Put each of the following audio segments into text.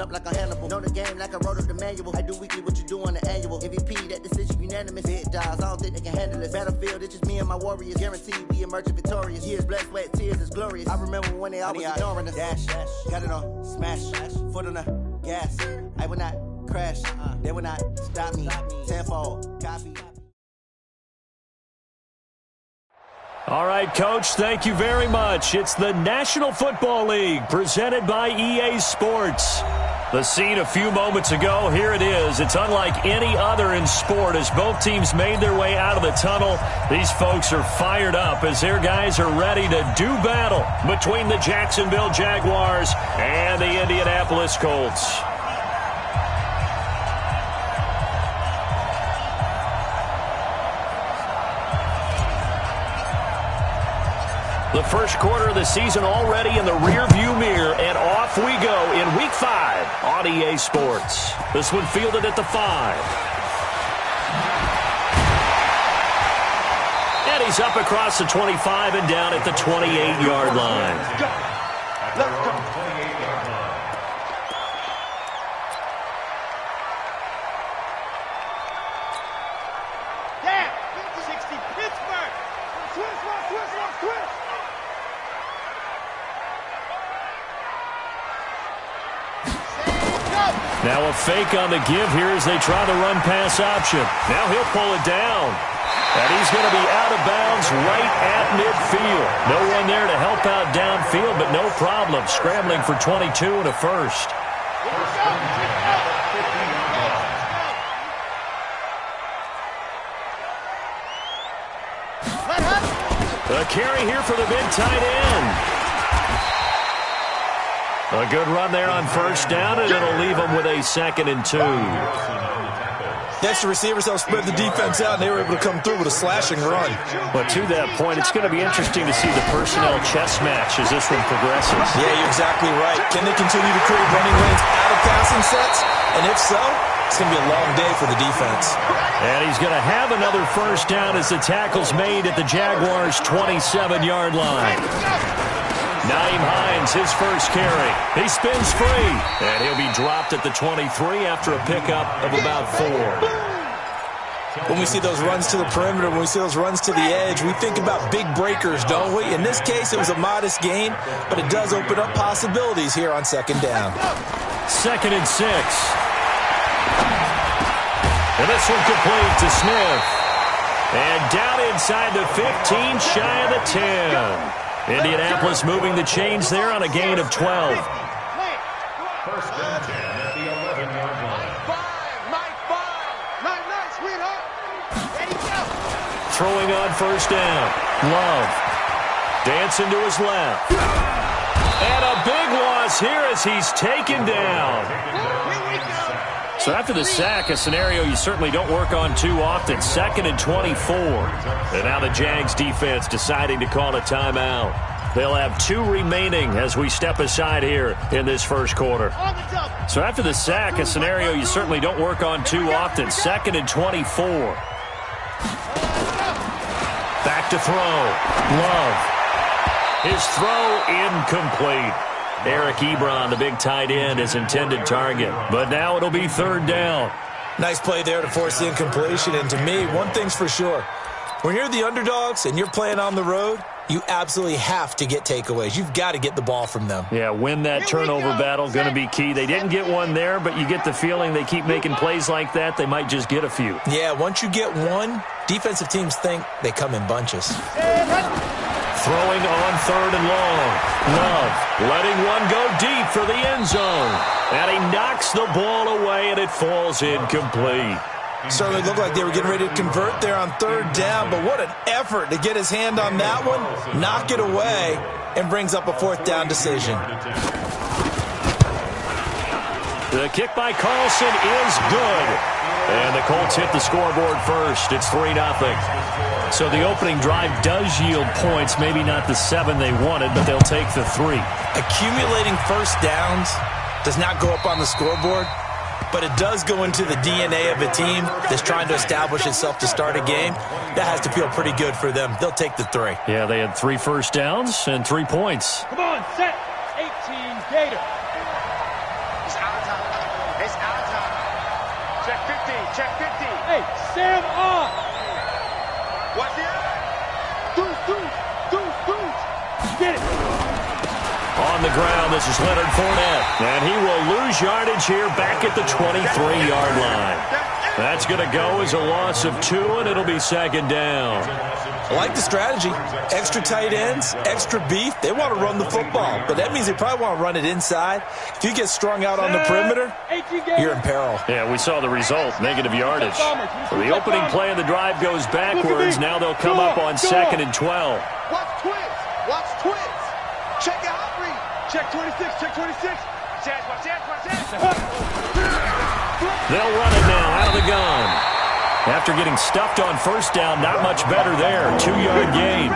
jump like a Hannibal. Know the game like I wrote up the manual. I do weekly what you do on the annual. MVP, that decision unanimous. Big dogs, I don't think they can handle this. Battlefield, it's just me and my warriors. Guaranteed we emerging victorious. Years, blood, sweat, tears is glorious. I remember when they always ignoring us. Dash, got it on, smash, foot on the gas. I will not crash, they will not stop me. Tenfold, copy. All right, Coach, thank you very much. It's the National Football League presented by EA Sports. The scene a few moments ago, here it is. It's unlike any other in sport as both teams made their way out of the tunnel. These folks are fired up as their guys are ready to do battle between the Jacksonville Jaguars and the Indianapolis Colts. The first quarter of the season already in the rearview mirror, and off we go in Week 5 on EA Sports. This one fielded at the 5. And he's up across the 25 and down at the 28-yard line. Let's go. 28-yard line. Damn! 60 Pittsburgh! Twist! Now a fake on the give here as they try the run-pass option. Now he'll pull it down. And he's going to be out of bounds right at midfield. No one there to help out downfield, but no problem. Scrambling for 22 and a first. A carry here for the big tight end. A good run there on first down, and it'll leave them with a 2nd and 2. The extra receivers helped spread the defense out, and they were able to come through with a slashing run. But to that point, it's going to be interesting to see the personnel chess match as this one progresses. Yeah, you're exactly right. Can they continue to create running lanes out of passing sets? And if so, it's going to be a long day for the defense. And he's going to have another first down as the tackle's made at the Jaguars' 27-yard line. Naeem Hines, his first carry. He spins free, and he'll be dropped at the 23 after a pickup of about 4. When we see those runs to the perimeter, when we see those runs to the edge, we think about big breakers, don't we? In this case, it was a modest gain, but it does open up possibilities here on 2nd down. 2nd and 6. And this one complete to Smith. And down inside the 15, shy of the 10. Indianapolis moving the chains there on a gain of 12. First and 10 at the 11-yard line. Throwing on first down. Love. Dancing to his left. And a big loss here as he's taken down. So after the sack, a scenario you certainly don't work on too often. 2nd and 24. And now the Jags defense deciding to call a timeout. They'll have 2 remaining as we step aside here in this first quarter. So after the sack, a scenario you certainly don't work on too often. 2nd and 24. Back to throw. Love. His throw incomplete. Eric Ebron, the big tight end, his intended target. But now it'll be 3rd down. Nice play there to force the incompletion. And to me, one thing's for sure. When you're the underdogs and you're playing on the road, you absolutely have to get takeaways. You've got to get the ball from them. Yeah, win that turnover battle, going to be key. They didn't get one there, but you get the feeling they keep making plays like that, they might just get a few. Yeah, once you get one, defensive teams think they come in bunches. Throwing on 3rd and long. Love letting one go deep for the end zone. And he knocks the ball away, and it falls incomplete. Certainly looked like they were getting ready to convert there on 3rd down, but what an effort to get his hand on that one, knock it away, and brings up a 4th down decision. The kick by Carlson is good. And the Colts hit the scoreboard first. It's 3-0. So the opening drive does yield points, maybe not the 7 they wanted, but they'll take the 3. Accumulating first downs does not go up on the scoreboard, but it does go into the DNA of a team that's trying to establish itself to start a game. That has to feel pretty good for them. They'll take the 3. Yeah, they had 3 first downs and 3 points. Come on, set. 18 Gator. It's our time. Check 50, check 50. Hey, Sam off. What's it? Deuce. Get it. On the ground, this is Leonard Fournette. And he will lose yardage here back at the 23-yard line. That's going to go as a loss of 2, and it'll be second down. I like the strategy. Extra tight ends, extra beef. They want to run the football, but that means they probably want to run it inside. If you get strung out on the perimeter, you're in peril. Yeah, we saw the result, negative yardage. So the opening play of the drive goes backwards. Now they'll come up on 2nd and 12. Watch twins. Check out Henry. Check 26, check 26. Watch that. They'll run it now out of the gun. After getting stuffed on first down, not much better there. 2-yard gain.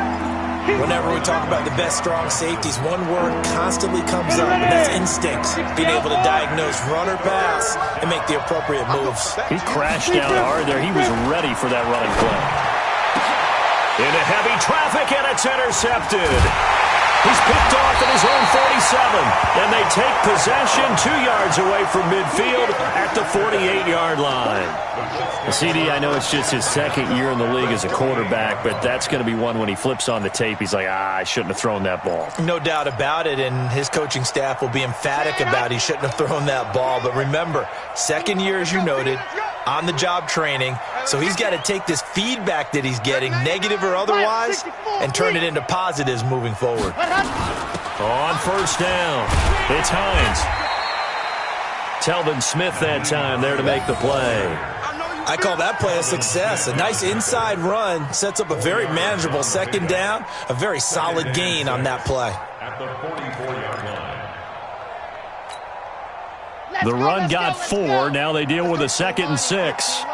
Whenever we talk about the best strong safeties, one word constantly comes up, and that's instinct. Being able to diagnose run or pass and make the appropriate moves. He crashed down hard there. He was ready for that running play. Into heavy traffic, and it's intercepted. He's picked off at his own 47, and they take possession 2 yards away from midfield at the 48-yard line. CD, I know it's just his second year in the league as a quarterback, but that's going to be one when he flips on the tape, he's like, I shouldn't have thrown that ball. No doubt about it, and his coaching staff will be emphatic about he shouldn't have thrown that ball. But remember, second year, as you noted, on-the-job training, so he's got to take this feedback that he's getting, negative or otherwise, and turn it into positives moving forward. On first down, it's Hines. Telvin Smith that time there to make the play. I call that play a success. A nice inside run sets up a very manageable second down, a very solid gain on that play. At the 44-yard line. The run got 4. Now they deal with a 2nd and 6.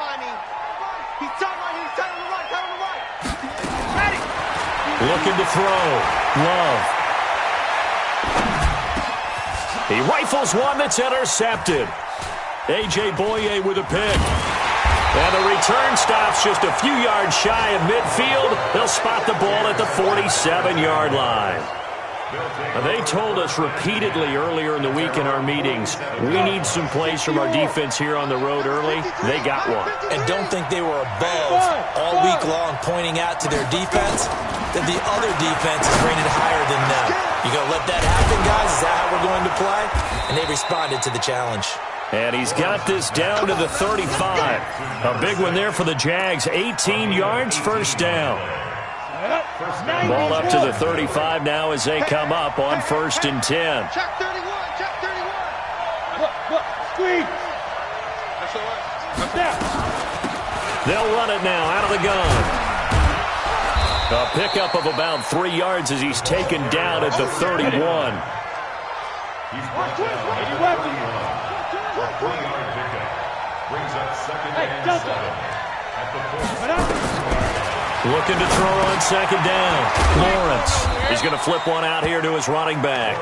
Looking to throw. Love. He rifles one that's intercepted. A.J. Boye with a pick. And the return stops just a few yards shy of midfield. They'll spot the ball at the 47-yard line. They told us repeatedly earlier in the week in our meetings, we need some plays from our defense here on the road early. They got one. And don't think they were above all week long pointing out to their defense that the other defense is rated higher than them. You going to let that happen, guys? Is that how we're going to play? And they responded to the challenge. And he's got this down to the 35. A big one there for the Jags. 18 yards, first down. Ball up to the 35 now as they come up on 1st and 10. Check 31, check 31. Look, squeeze. That's all right. They'll run it now out of the gun. A pickup of about 3 yards as he's taken down at the 31. He's brought down for a 3-yard pickup. Brings up 2nd and 7 at the 40. Looking to throw on 2nd down. Lawrence. He's going to flip one out here to his running back.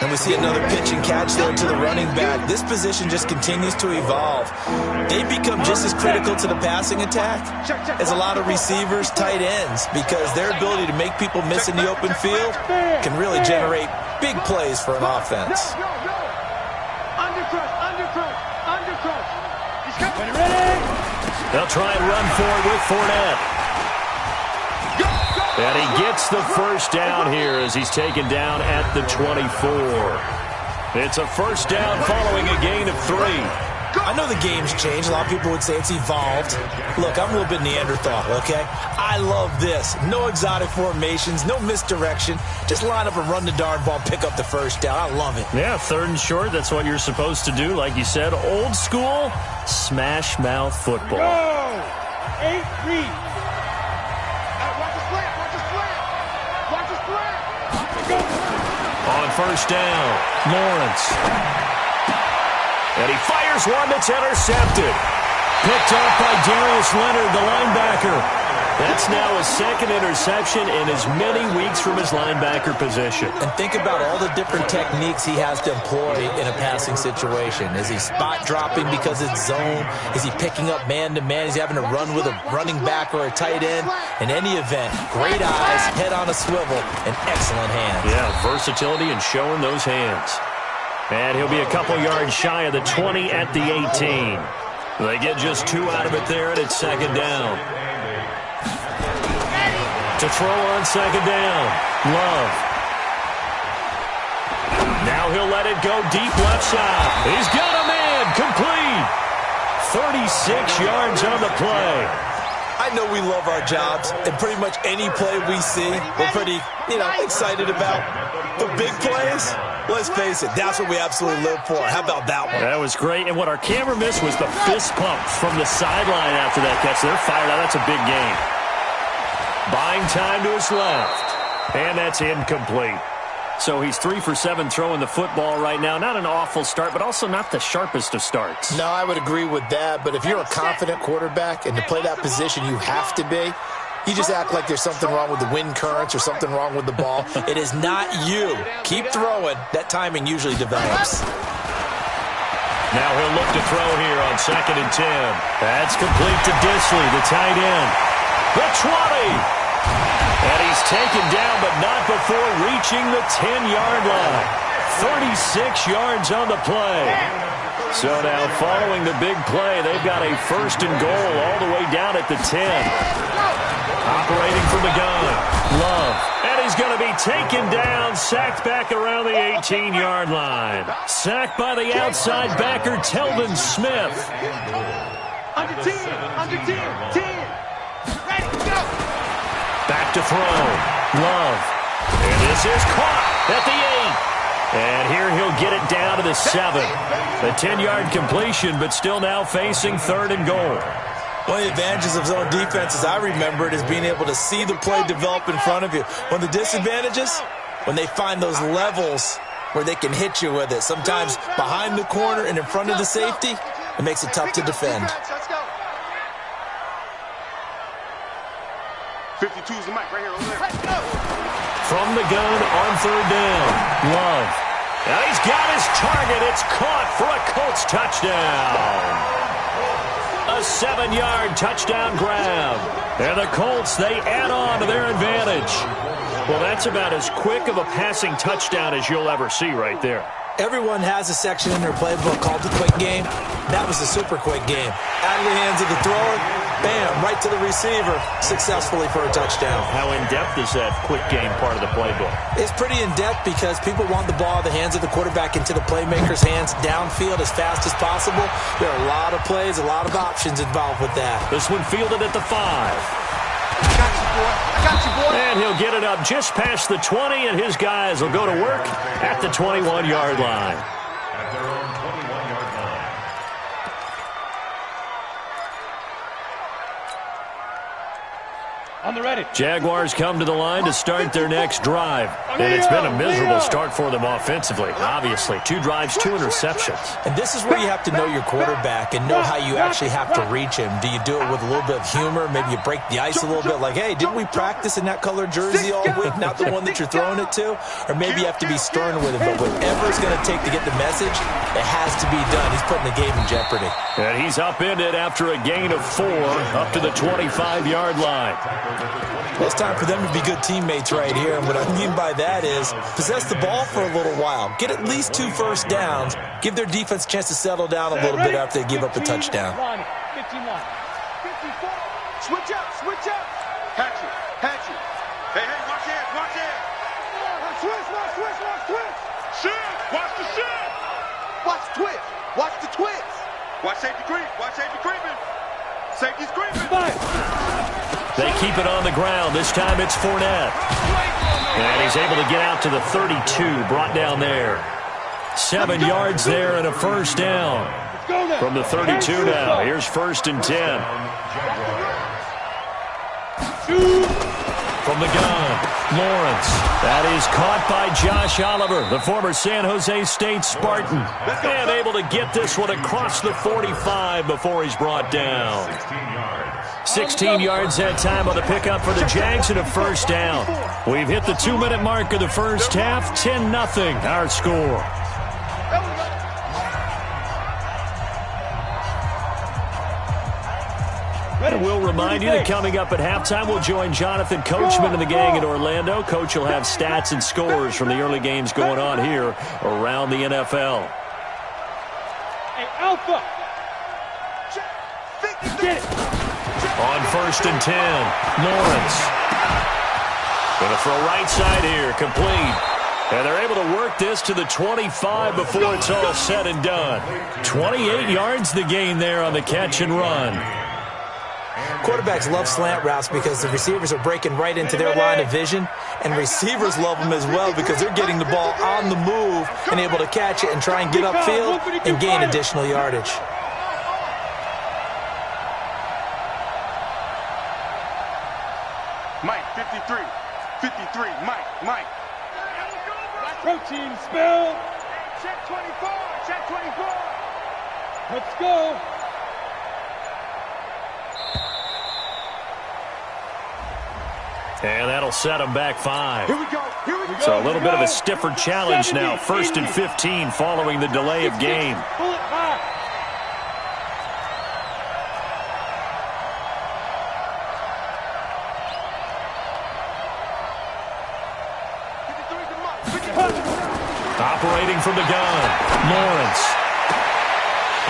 And we see another pitch and catch there to the running back. This position just continues to evolve. They become just as critical to the passing attack as a lot of receivers, tight ends, because their ability to make people miss in the open field can really generate big plays for an offense. They'll try and run for it with Fournette. And he gets the first down here as he's taken down at the 24. It's a first down following a gain of 3. I know the game's changed. A lot of people would say it's evolved. Look, I'm a little bit Neanderthal, okay? I love this. No exotic formations, no misdirection. Just line up and run the darn ball, pick up the first down. I love it. Yeah, 3rd and short. That's what you're supposed to do. Like you said, old school, smash mouth football. Go! 8 read. Watch the slant. Watch the slant. Watch the slant. Go. On first down, Lawrence. And he fires one that's intercepted. Picked off by Darius Leonard, the linebacker. That's now his 2nd interception in as many weeks from his linebacker position. And think about all the different techniques he has to employ in a passing situation. Is he spot dropping because it's zone? Is he picking up man-to-man? Is he having to run with a running back or a tight end? In any event, great eyes, head on a swivel, and excellent hands. Yeah, versatility and showing those hands. And he'll be a couple yards shy of the 20 at the 18. They get just 2 out of it there, and it's second down. To throw on second down, Love. Now he'll let it go deep left side. He's got a man, complete. 36 yards on the play. I know we love our jobs, and pretty much any play we see, we're pretty, excited about. But big plays, let's face it, that's what we absolutely live for. How about that one? That was great, and what our camera missed was the fist pump from the sideline after that catch. They're fired out. That's a big game. Buying time to his left, and that's incomplete. So he's 3 for 7 throwing the football right now. Not an awful start, but also not the sharpest of starts. No, I would agree with that. But if you're a confident quarterback and to play that position you have to be, you just act like there's something wrong with the wind currents or something wrong with the ball. It is not you. Keep throwing. That timing usually develops. Now he'll look to throw here on 2nd and 10. That's complete to Disley, the tight end. The 20. And he's taken down, but not before reaching the 10-yard line. 36 yards on the play. So now following the big play, they've got a 1st and goal all the way down at the 10. Operating from the gun, Love. And he's going to be taken down, sacked back around the 18-yard line. Sacked by the outside backer, Telvin Smith. Under 10, 10. Ready, go. Back to throw. Love. And this is caught at the 8. And here he'll get it down to the 7. A 10-yard completion, but still now facing 3rd and goal. One of the advantages of zone defense, as I remember it, is being able to see the play develop in front of you. One of the disadvantages, when they find those levels where they can hit you with it. Sometimes behind the corner and in front of the safety, it makes it tough to defend. 52's the mic right here over there. Let's go. From the gun on 3rd down, Love. Now he's got his target. It's caught for a Colts touchdown. A 7-yard touchdown grab. And the Colts, they add on to their advantage. Well, that's about as quick of a passing touchdown as you'll ever see right there. Everyone has a section in their playbook called the quick game. That was a super quick game. Out of the hands of the thrower, bam, right to the receiver, successfully for a touchdown. How in-depth is that quick game part of the playbook? It's pretty in-depth because people want the ball in the hands of the quarterback into the playmaker's hands downfield as fast as possible. There are a lot of plays, a lot of options involved with that. This one fielded at the 5. I got you, boy. And he'll get it up just past the 20, and his guys will go to work at the 21-yard line. At their own 21-yard line. On the ready. Jaguars come to the line to start their next drive. And it's been a miserable start for them offensively. Obviously, 2 drives, 2 interceptions. And this is where you have to know your quarterback and know how you actually have to reach him. Do you do it with a little bit of humor? Maybe you break the ice a little bit like, hey, didn't we practice in that colored jersey all week? Not the one that you're throwing it to? Or maybe you have to be stern with him. But whatever it's going to take to get the message, it has to be done. He's putting the game in jeopardy. And he's upended after a gain of 4 up to the 25-yard line. Well, it's time for them to be good teammates right here. And what I mean by that is possess the ball for a little while. Get at least 2 first downs. Give their defense a chance to settle down a little bit after they give up a touchdown. 15 line. 54. Switch up. Hatch it. Hey, watch it. Switch. Shit. Watch the shit. Watch the twitch. Watch safety creeping. Safety's creeping. They keep it on the ground. This time it's Fournette. And he's able to get out to the 32, brought down there. 7 yards there and a first down. From the 32 now. Here's 1st and 10. From the gun, Lawrence. That is caught by Josh Oliver, the former San Jose State Spartan. And able to get this one across the 45 before he's brought down. 16 yards that time on the pickup for the Jags and a first down. We've hit the 2-minute mark of the first half. 10-0 our score. And we'll remind you that coming up at halftime, we'll join Jonathan Coachman and the gang in Orlando. Coach will have stats and scores from the early games going on here around the NFL. Hey, Alpha. Get it. On 1st and 10, Lawrence. Going to throw right side here, complete. And they're able to work this to the 25 before it's all said and done. 28 yards the gain there on the catch and run. Quarterbacks love slant routes because the receivers are breaking right into their line of vision, and receivers love them as well because they're getting the ball on the move and able to catch it and try and get upfield and gain additional yardage. Mike, 53. 53. Mike. Protein spill. Check 24. Check 24. Let's go. And that'll set them back 5. Here we go. So a little bit of a stiffer challenge now. 1st and 15 following the delay of game. Pull it back. Operating from the gun, Lawrence.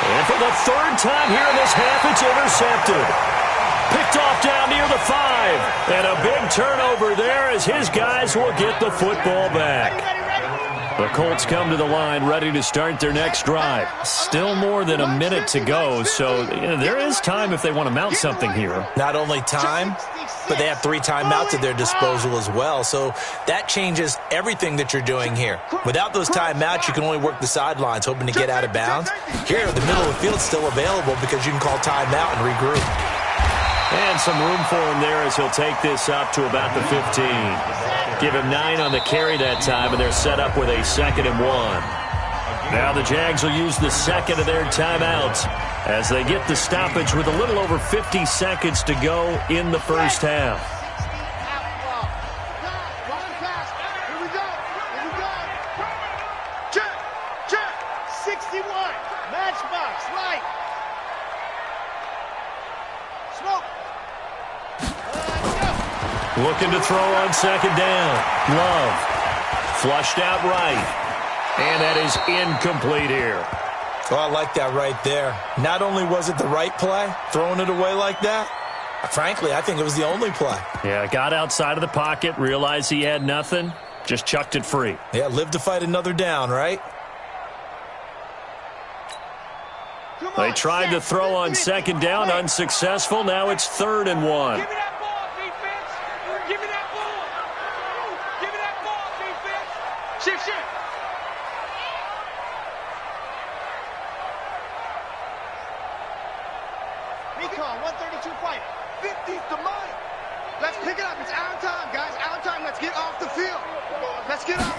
And for the 3rd time here in this half, it's intercepted. Picked off down near the 5. And a big turnover there as his guys will get the football back. The Colts come to the line ready to start their next drive. Still more than a minute to go, so there is time if they want to mount something here. Not only time, but they have 3 timeouts at their disposal as well. So that changes everything that you're doing here. Without those timeouts, you can only work the sidelines, hoping to get out of bounds. Here, the middle of the field is still available because you can call timeout and regroup. And some room for him there as he'll take this up to about the 15. Give him 9 on the carry that time, and they're set up with a 2nd and 1. Now the Jags will use the 2nd of their timeouts as they get the stoppage with a little over 50 seconds to go in the first half. Check. 61. Matchbox. Light. Smoke. Looking to throw on 2nd down. Love. Flushed out right. And that is incomplete here. Oh, I like that right there. Not only was it the right play, throwing it away like that, frankly, I think it was the only play. Yeah, got outside of the pocket, realized he had nothing, just chucked it free. Yeah, live to fight another down, right? They tried to throw on 2nd down, unsuccessful. Now it's 3rd and 1. Give me that ball, defense. Give me that ball. Give me that ball, defense. Shift. Recon, 132 fight. 50's the Mike. Let's pick it up. It's our time, guys. Our time. Let's get off the field. Let's get off.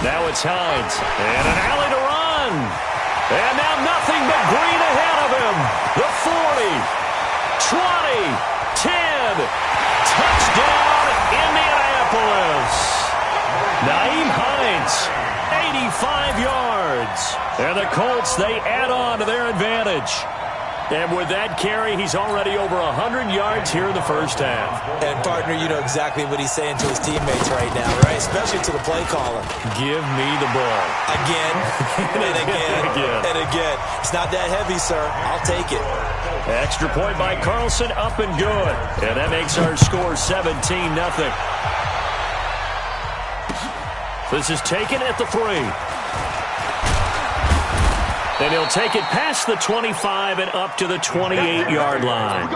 Now it's Hines. And an alley to run. And now nothing but green ahead of him. The 40, 20, 10. Touchdown, Indianapolis. Naeem Hines, 85 yards. And the Colts, they add on to their advantage. And with that carry, he's already over 100 yards here in the first half. And, partner, you know exactly what he's saying to his teammates right now, right? Especially to the play caller. Give me the ball. Again, and again, and again. It's not that heavy, sir. I'll take it. Extra point by Carlson, up and good. And that makes our score 17-0. This is taken at the 3. Then he'll take it past the 25 and up to the 28-yard line. At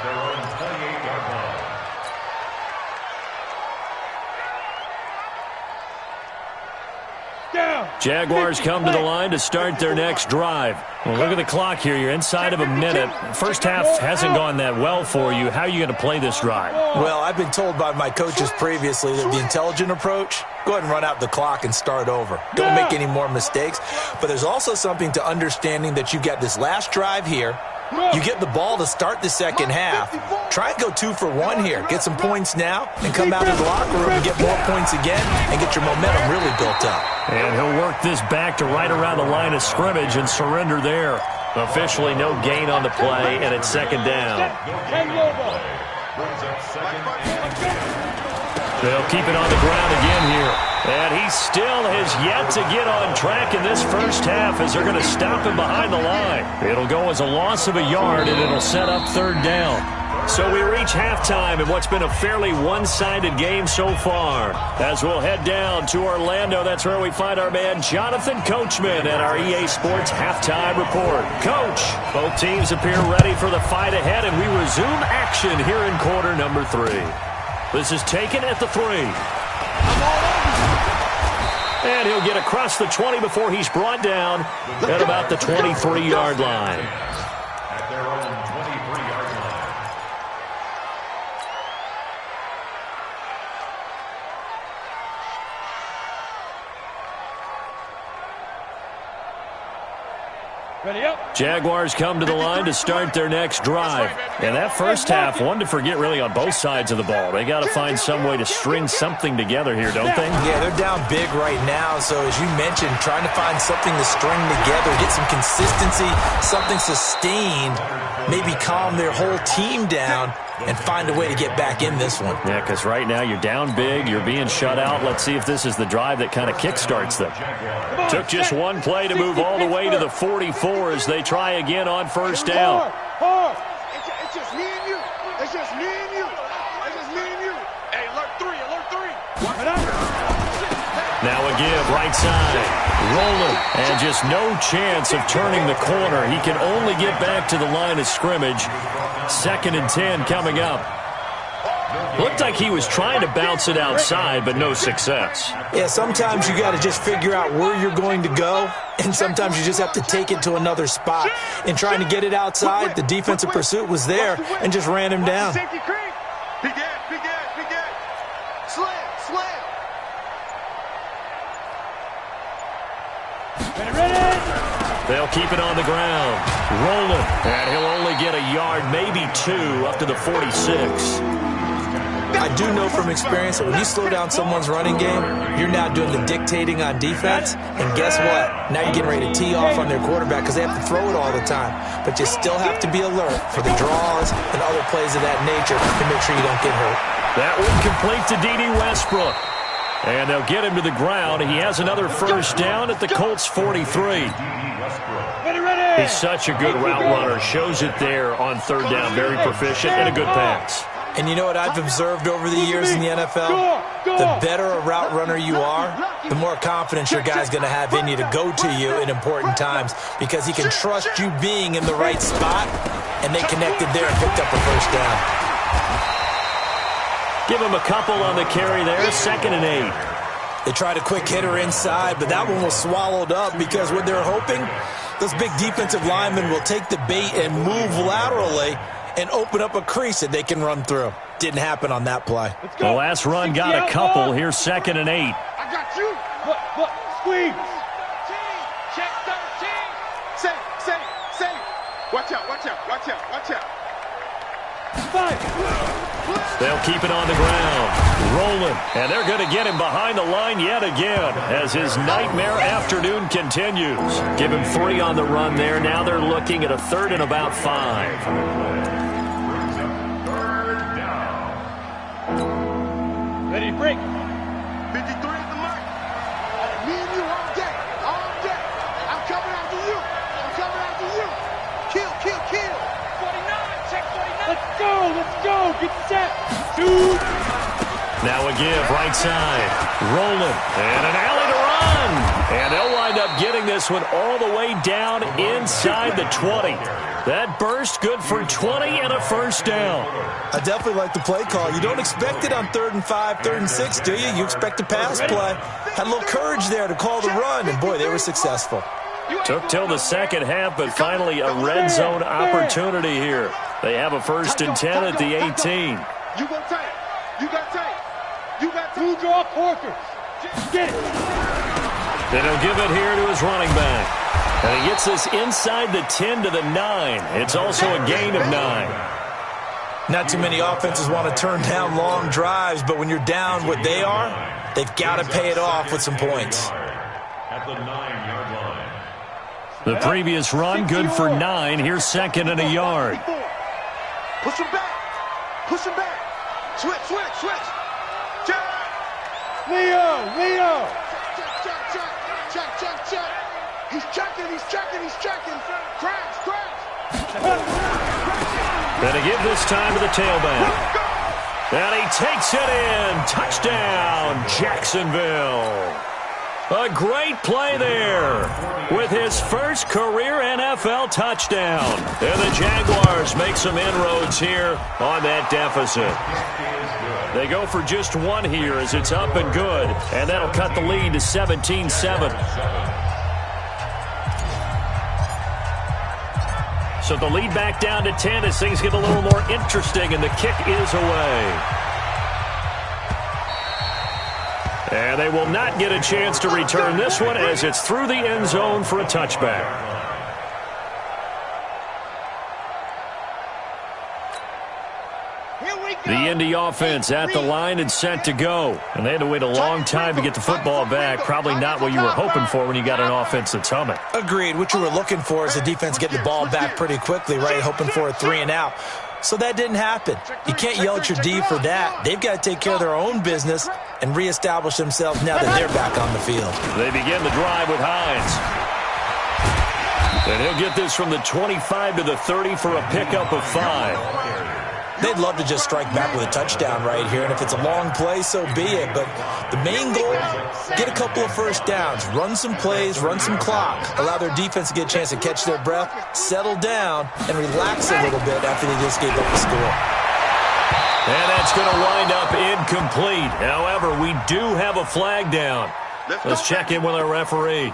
their own 28-yard line. Down. Jaguars come to the line to start their next drive. Well, look at the clock here. You're inside of a minute. First half hasn't gone that well for you. How are you going to play this drive? Well, I've been told by my coaches previously that the intelligent approach, go ahead and run out the clock and start over. Don't make any more mistakes. But there's also something to understanding that you got this last drive here. You get the ball to start the second half. Try and go 2 for 1 here. Get some points now and come out of the locker room and get more points again and get your momentum really built up. And he'll work this back to right around the line of scrimmage and surrender there. Officially no gain on the play, and it's second down. They'll keep it on the ground again here. And he still has yet to get on track in this first half as they're going to stop him behind the line. It'll go as a loss of a yard, and it'll set up third down. So we reach halftime in what's been a fairly one-sided game so far. As we'll head down to Orlando, that's where we find our man Jonathan Coachman at our EA Sports Halftime Report. Coach, both teams appear ready for the fight ahead, and we resume action here in quarter number 3. This is taken at the 3. And he'll get across the 20 before he's brought down at about the 23-yard line. At their own 23-yard line. Ready up. Jaguars come to the line to start their next drive. And that first half, one to forget really on both sides of the ball. They got to find some way to string something together here, don't they? Yeah, they're down big right now. So as you mentioned, trying to find something to string together, get some consistency, something sustained, maybe calm their whole team down and find a way to get back in this one. Yeah, because right now you're down big, you're being shut out. Let's see if this is the drive that kind of kickstarts them. Took just one play to move all the way to the 44 as they try again on first down. It's just me and you. It's just me and you. It's just me and you. Hey, alert 3, alert 3. Now a give, right side. Rolling, and just no chance of turning the corner. He can only get back to the line of scrimmage. 2nd and 10 coming up. Looked like he was trying to bounce it outside, but no success. Yeah, sometimes you got to just figure out where you're going to go, and sometimes you just have to take it to another spot. In trying to get it outside, the defensive pursuit was there and just ran him down. Big gas. Slam. Ready. They'll keep it on the ground. Rolling, and he'll only get a yard, maybe 2, up to the 46. I do know from experience that when you slow down someone's running game, you're now doing the dictating on defense. And guess what? Now you're getting ready to tee off on their quarterback because they have to throw it all the time. But you still have to be alert for the draws and other plays of that nature to make sure you don't get hurt. That one complete to D.D. Westbrook. And they'll get him to the ground. He has another first down at the Colts 43. He's such a good route runner. Shows it there on third down. Very proficient and a good pass. And you know what I've observed over the years in the NFL? The better a route runner you are, the more confidence your guy's going to have in you to go to you in important times because he can trust you being in the right spot, and they connected there and picked up a first down. Give him a couple on the carry there, 2nd and 8. They tried a quick hitter inside, but that one was swallowed up because what they're hoping, those big defensive linemen will take the bait and move laterally and open up a crease that they can run through. Didn't happen on that play. The last run got a couple. Here's 2nd and 8. I got you. Squeeze. Check 13. Say. Watch out. 5. They'll keep it on the ground. Rolling. And they're going to get him behind the line yet again as his nightmare afternoon continues. Give him 3 on the run there. Now they're looking at a 3rd and about 5. Ready to break. 53 is the mark. Me and you all day. I'm coming after you. Kill. 49. Check 49. Let's go. Get set. 2. Now a give, right side. Rolling. And an alley to run. And they'll wind up getting this one all the way down inside the 20. That burst good for 20 and a first down. I definitely like the play call. You don't expect it on 3rd and 5, 3rd and 6, do you? You expect a pass play. Had a little courage there to call the run, and boy, they were successful. Took till the second half, but finally a red zone opportunity here. They have a 1st and 10 at the 18. You got tight. 2 draw Corker. Get it. Then he'll give it here to his running back. And he gets this inside the 10 to the 9. It's also a gain of 9. Not too many offenses want to turn down long drives, but when you're down what they are, they've got to pay it off with some points. At the 9-yard line. The previous run, good for 9. Here's second and a yard. Push him back. Push him back. Switch. Check. Leo. Check. He's checking. Crash. Gonna give this time to the tailback. And he takes it in. Touchdown, Jacksonville. A great play there with his first career NFL touchdown. And the Jaguars make some inroads here on that deficit. They go for just one here as it's up and good. And that'll cut the lead to 17-7. So the lead back down to 10 as things get a little more interesting, and the kick is away. And they will not get a chance to return this one as it's through the end zone for a touchback. The Indy offense at the line and set to go. And they had to wait a long time to get the football back. Probably not what you were hoping for when you got an offense that's humming. Agreed. What you were looking for is the defense getting the ball back pretty quickly, right? Hoping for a 3 and out. So that didn't happen. You can't yell at your D for that. They've got to take care of their own business and reestablish themselves now that they're back on the field. They begin the drive with Hines. And he'll get this from the 25 to the 30 for a pickup of 5. They'd love to just strike back with a touchdown right here, and if it's a long play, so be it. But the main goal, get a couple of first downs, run some plays, run some clock, allow their defense to get a chance to catch their breath, settle down, and relax a little bit after they just gave up the score. And that's going to wind up incomplete. However, we do have a flag down. Let's check in with our referee.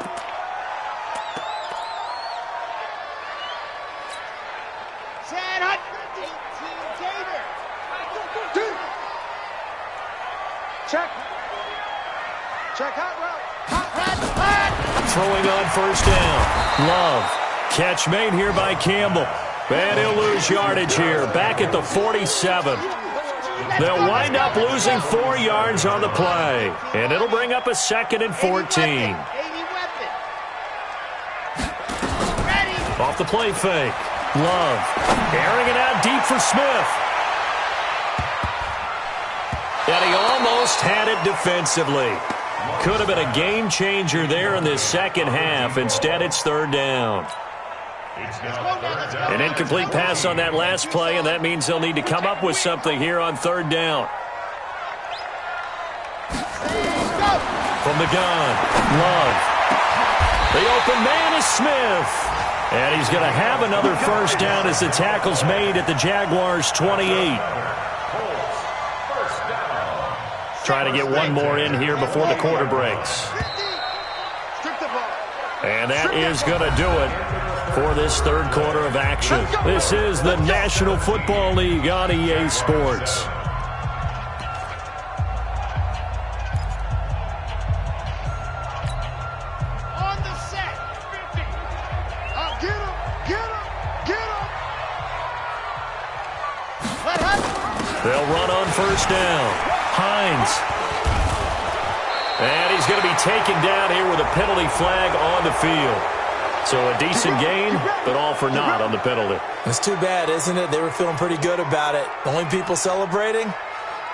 Check hot route. Throwing on first down. Love. Catch made here by Campbell. And he'll lose yardage here. Back at the 47. They'll wind up losing 4 yards on the play. And it'll bring up a 2nd and 14. Off the play fake. Love. Airing it out deep for Smith. And he almost had it defensively. Could have been a game changer there in this second half. Instead, it's 3rd down. An incomplete pass on that last play, and that means they'll need to come up with something here on 3rd down. From the gun, Love. The open man is Smith. And he's going to have another first down as the tackle's made at the Jaguars' 28. Trying to get one more in here before the quarter breaks. And that is going to do it for this 3rd quarter of action. This is the National Football League on EA Sports. On the set. 50. Get him. They'll run on first down. Hines. And he's going to be taken down here with a penalty flag on the field. So a decent gain, but all for naught on the penalty. It's too bad, isn't it? They were feeling pretty good about it. The only people celebrating,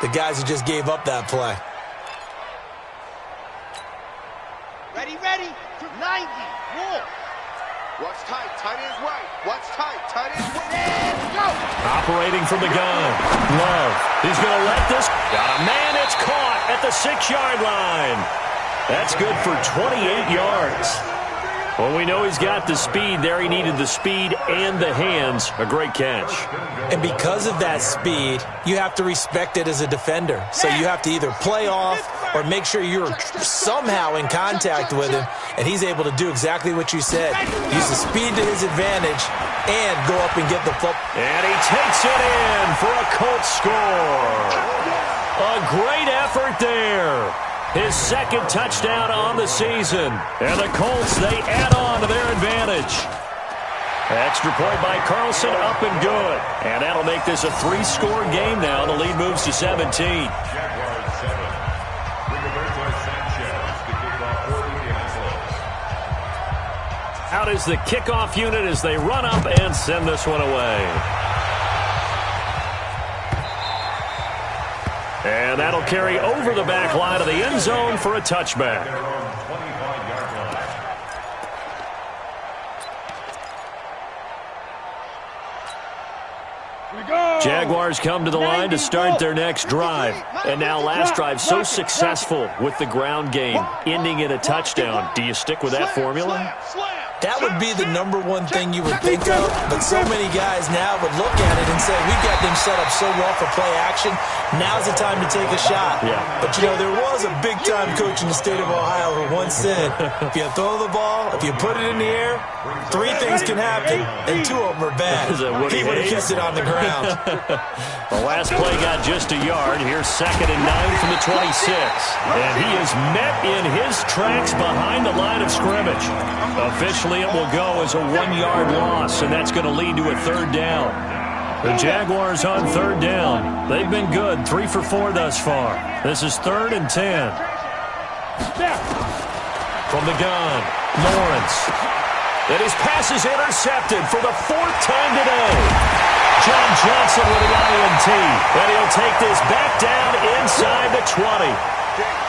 the guys who just gave up that play. Ready. 90. Wolf. Watch tight. Tight ends right. Watch tight. Tight ends right. And go. Operating from the gun. Love. He's going to let this. Got a man. It's caught at the 6-yard line. That's good for 28 yards. Well, we know he's got the speed there. He needed the speed and the hands. A great catch. And because of that speed, you have to respect it as a defender. So you have to either play off or make sure you're somehow in contact with him, and he's able to do exactly what you said. Use the speed to his advantage and go up and get the football. And he takes it in for a Colts score. A great effort there. His 2nd touchdown on the season. And the Colts, they add on to their advantage. Extra point by Carlson, up and good. And that'll make this a 3-score game now. The lead moves to 17. Jaguars 7. Rigoberto Sanchez to kick off for Indianapolis. Out is the kickoff unit as they run up and send this one away. And that'll carry over the back line of the end zone for a touchback. Jaguars come to the line to start their next drive. And now last drive so successful with the ground game, ending in a touchdown. Do you stick with that formula? That would be the number one thing you would think of, but so many guys now would look at it and say, we've got them set up so well for play action, now's the time to take a shot. Yeah. But, you know, there was a big-time coach in the state of Ohio who once said, if you throw the ball, if you put it in the air, 3 things can happen, and 2 of them are bad. He would have kept it on the ground. The last play got just a yard. Here's 2nd and 9 from the 26. And he is met in his tracks behind the line of scrimmage. Officially, it will go as a 1-yard loss, and that's going to lead to a 3rd down. The Jaguars on 3rd down. They've been good, 3 for 4 thus far. This is 3rd and 10. From the gun, Lawrence. And his pass is intercepted for the 4th time today. John Johnson with the INT. And he'll take this back down inside the 20.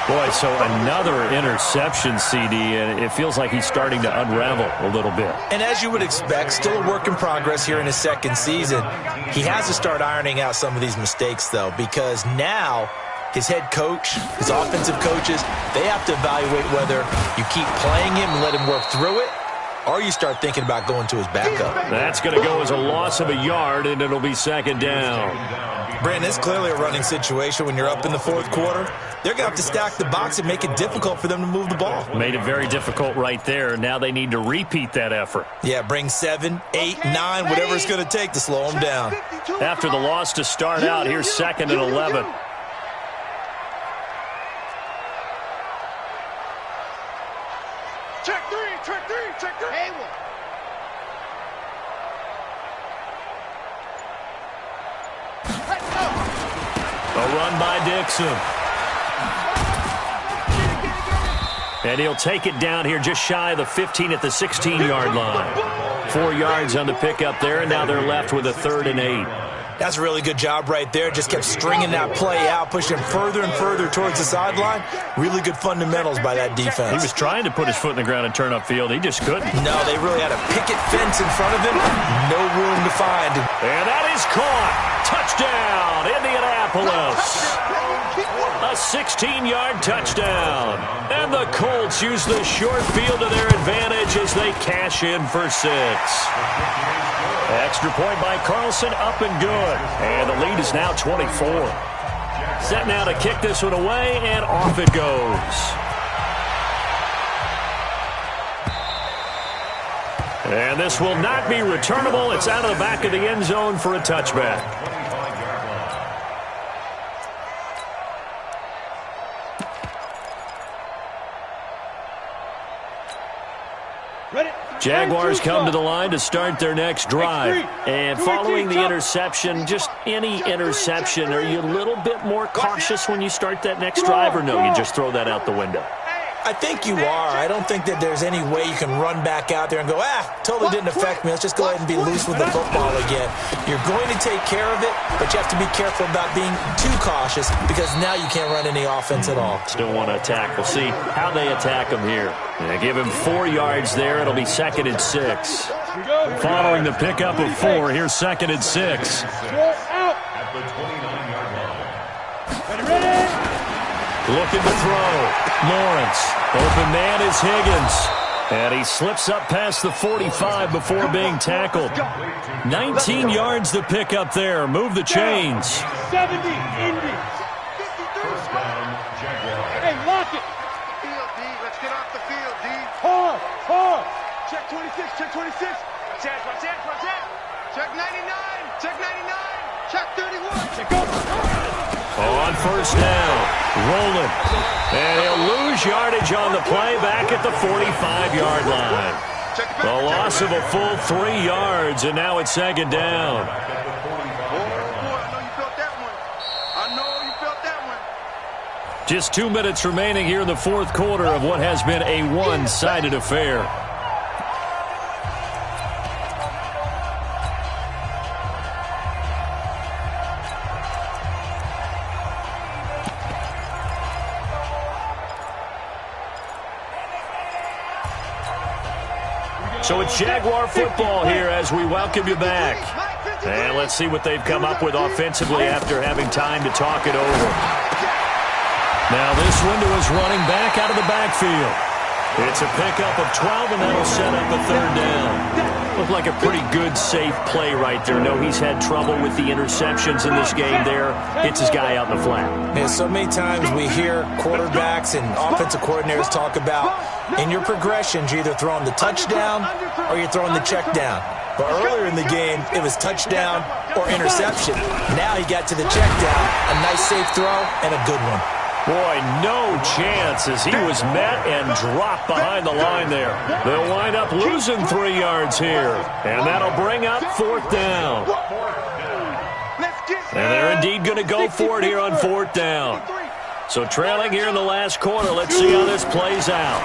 Boy, so another interception, CD, and it feels like he's starting to unravel a little bit. And as you would expect, still a work in progress here in his 2nd season. He has to start ironing out some of these mistakes, though, because now his head coach, his offensive coaches, they have to evaluate whether you keep playing him and let him work through it, or you start thinking about going to his backup. That's going to go as a loss of a yard, and it'll be 2nd down. Brandon, it's clearly a running situation when you're up in the 4th quarter. They're going to have to stack the box and make it difficult for them to move the ball. Made it very difficult right there. Now they need to repeat that effort. Yeah, bring 7, 8, 9, whatever it's going to take to slow them down. After the loss to start out, here's 2nd and 11. Check 3, check 3, check 3. A run by Dixon. And he'll take it down here just shy of the 15 at the 16-yard line. 4 yards on the pickup there, and now they're left with a 3rd and 8. That's a really good job right there. Just kept stringing that play out, pushing further and further towards the sideline. Really good fundamentals by that defense. He was trying to put his foot in the ground and turn upfield. He just couldn't. No, they really had a picket fence in front of him. No room to find. And that is caught. Touchdown, Indianapolis. A 16-yard touchdown. And the Colts use the short field to their advantage as they cash in for 6. Extra point by Carlson, up and good. And the lead is now 24. Set now to kick this one away, and off it goes. And this will not be returnable. It's out of the back of the end zone for a touchback. Jaguars come to the line to start their next drive. And following the interception, just any interception, are you a little bit more cautious when you start that next drive, or no, you just throw that out the window? I think you are. I don't think that there's any way you can run back out there and go, totally didn't affect me. Let's just go ahead and be loose with the football again. You're going to take care of it, but you have to be careful about being too cautious because now you can't run any offense at all. Still want to attack. We'll see how they attack him here. They give him 4 yards there. It'll be 2nd and 6. Following the pickup of 4, here's 2nd and 6. At the 29-yard line. Ready? Looking to throw. Lawrence. Open man is Higgins. And he slips up past the 45 before being tackled. 19 yards to pick up there. Move the chains. 70, Indy. First down, Jaguars. Hey, lock it. Field, D. Let's get off the field, D. Hard. Check 26, check 26. Watch that. Check 99. Check 99. Check 31. Check up. On first down, rolling. And he'll lose yardage on the play back at the 45-yard line. The loss of a full 3 yards, and now it's 2nd down. I know you felt that one. Just 2 minutes remaining here in the 4th quarter of what has been a one-sided affair. So it's Jaguar football here as we welcome you back. And let's see what they've come up with offensively after having time to talk it over. Now this window is running back out of the backfield. It's a pickup of 12, and that'll set up a third down. Looked like a pretty good, safe play right there. No, he's had trouble with the interceptions in this game there. Hits his guy out in the flat. Yeah, so many times we hear quarterbacks and offensive coordinators talk about in your progressions, you're either throwing the touchdown or you're throwing the check down. But earlier in the game, it was touchdown or interception. Now he got to the check down, a nice safe throw, and a good one. Boy, no chance as he was met and dropped behind the line there. They'll wind up losing 3 yards here, and that'll bring up fourth down. And they're indeed going to go for it here on fourth down. So trailing here in the last quarter, let's see how this plays out.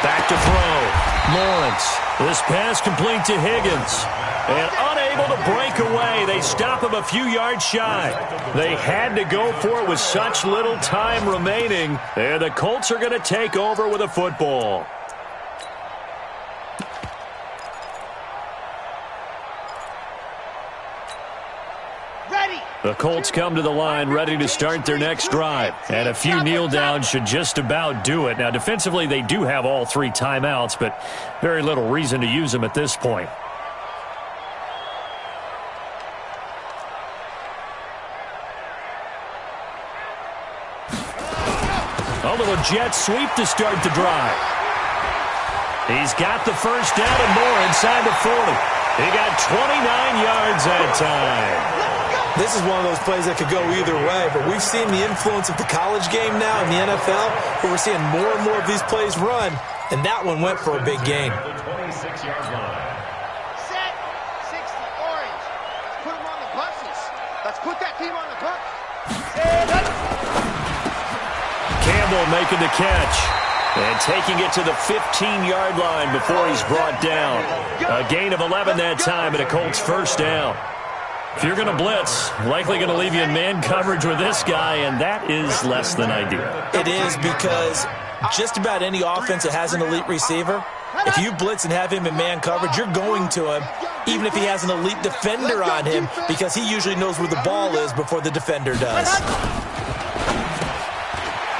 Back to throw. Lawrence. This pass complete to Higgins. And unable to break away. They stop him a few yards shy. They had to go for it with such little time remaining. And the Colts are going to take over with a football. The Colts come to the line ready to start their next drive. And a few kneel downs should just about do it. Now, defensively, they do have all 3 timeouts, but very little reason to use them at this point. A little jet sweep to start the drive. He's got the first down and more inside the 40. He got 29 yards that time. This is one of those plays that could go either way, but we've seen the influence of the college game now in the NFL, where we're seeing more and more of these plays run, and that one went for a big gain. Set, 60, orange. Let's put them on the buses. Let's put that team on the bus. Campbell making the catch and taking it to the 15-yard line before he's brought down. A gain of 11 that time and a Colts first down. If you're going to blitz, likely going to leave you in man coverage with this guy, and that is less than ideal. It is, because just about any offense that has an elite receiver, if you blitz and have him in man coverage, you're going to him, even if he has an elite defender on him, because he usually knows where the ball is before the defender does.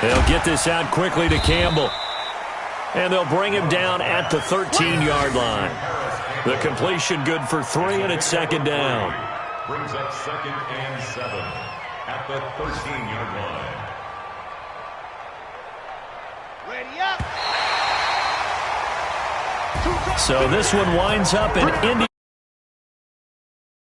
They'll get this out quickly to Campbell, and they'll bring him down at the 13-yard line. The completion good for 3, and it's second down. Brings up 2nd and 7 at the 13-yard line. Ready up. So this one winds up in Indy.